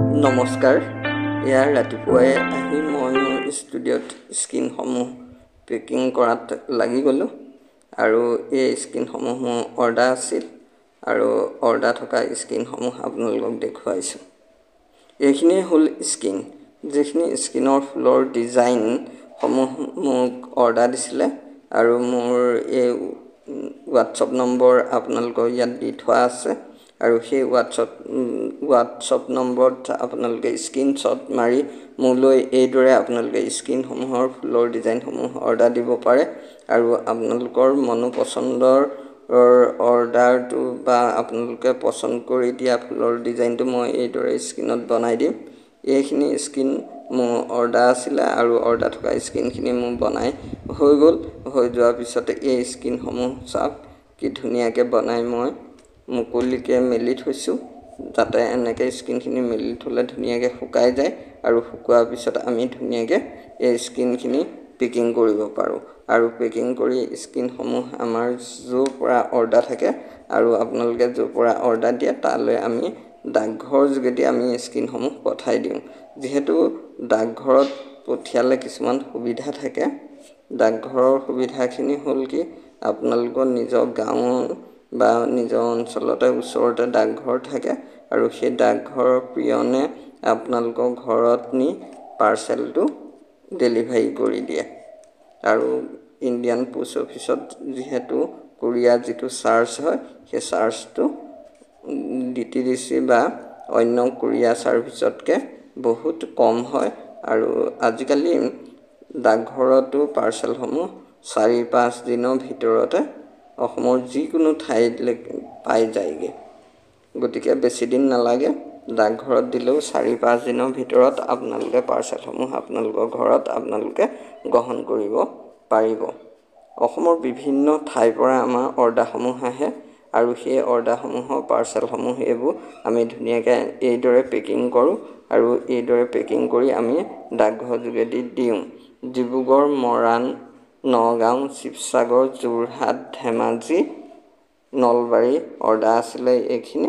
নমস্কাৰ। ইয়াৰ ৰাতিপুৱাই আহি মই মোৰ ষ্টুডিঅ'ত স্ক্ৰীণসমূহ পেকিং কৰাত লাগি গ'লোঁ আৰু এই স্ক্ৰীণসমূহ মোৰ অৰ্ডাৰ আছিল আৰু অৰ্ডাৰ থকা স্ক্ৰীণসমূহ আপোনালোকক দেখুৱাইছোঁ। এইখিনিয়ে হ'ল স্ক্ৰীণ, যিখিনি স্ক্ৰীণৰ ফুলৰ ডিজাইনসমূহ মোক অৰ্ডাৰ দিছিলে আৰু মোৰ এই হোৱাটছআপ নম্বৰ আপোনালোকৰ ইয়াত দি থোৱা আছে আৰু সেই হোৱাটছআপ নম্বৰত আপোনালোকে স্ক্ৰীনশ্বট মাৰি মোলৈ এইদৰে আপোনালোকে স্ক্ৰীণসমূহৰ ফুলৰ ডিজাইনসমূহ অৰ্ডাৰ দিব পাৰে আৰু আপোনালোকৰ মনোপচন্দৰ অৰ্ডাৰটো বা আপোনালোকে পচন্দ কৰি দিয়া ফুলৰ ডিজাইনটো মই এইদৰে স্ক্ৰীণত বনাই দিম। এইখিনি স্ক্ৰীণ মোৰ অৰ্ডাৰ আছিলে আৰু অৰ্ডাৰ থকা স্ক্ৰীণখিনি মোৰ বনাই হৈ গ'ল। হৈ যোৱাৰ পিছতে এই স্ক্ৰীণসমূহ চাওক কি ধুনীয়াকৈ বনাই মই মুকলিকৈ মেলি থৈছোঁ, যাতে এনেকৈ স্ক্ৰীণখিনি মেলি থ'লে ধুনীয়াকৈ শুকাই যায় আৰু শুকোৱাৰ পিছত আমি ধুনীয়াকৈ এই স্ক্ৰীণখিনি পেকিং কৰিব পাৰোঁ আৰু পেকিং কৰি স্ক্ৰীণসমূহ আমাৰ য'ৰ পৰা অৰ্ডাৰ থাকে আৰু আপোনালোকে য'ৰ পৰা অৰ্ডাৰ দিয়ে তালৈ আমি ডাকঘৰৰ যোগেদি আমি স্ক্ৰীণসমূহ পঠাই দিওঁ। যিহেতু ডাকঘৰত পঠিয়ালে কিছুমান সুবিধা থাকে। ডাকঘৰৰ সুবিধাখিনি হ'ল কি, আপোনালোকৰ নিজৰ গাঁৱৰ বা নিজৰ অঞ্চলতে ওচৰতে ডাকঘৰ থাকে আৰু সেই ডাকঘৰৰ পিয়নে আপোনালোকৰ ঘৰত নি পাৰ্চেলটো ডেলিভাৰী কৰি দিয়ে আৰু ইণ্ডিয়ান পোষ্ট অফিচত যিহেতু কোৰিয়াৰ যিটো চাৰ্জ হয় সেই চাৰ্জটো DTDC বা অন্য কোৰিয়াৰ ছাৰ্ভিচতকৈ বহুত কম হয় আৰু আজিকালি ডাকঘৰতো পাৰ্চেলসমূহ 4-5 দিনৰ ভিতৰতে অসমৰ যিকোনো ঠাইলৈ পাই যায়গৈ। গতিকে বেছি দিন নালাগে, ডাকঘৰত দিলেও 4-5 দিনৰ ভিতৰত আপোনালোকে পাৰ্চেলসমূহ আপোনালোকৰ ঘৰত আপোনালোকে গ্ৰহণ কৰিব পাৰিব। অসমৰ বিভিন্ন ঠাইৰ পৰা আমাৰ অৰ্ডাৰসমূহ আহে আৰু সেই অৰ্ডাৰসমূহৰ পাৰ্চেলসমূহ এইবোৰ আমি ধুনীয়াকৈ এইদৰে পেকিং কৰোঁ আৰু এইদৰে পেকিং কৰি আমি ডাকঘৰ যোগেদি দিওঁ। ডিব্ৰুগড়, মৰাণ, নগাঁও, শিৱসাগৰ, যোৰহাট, ধেমাজি, নলবাৰী অৰ্ডাৰ আছিলে এইখিনি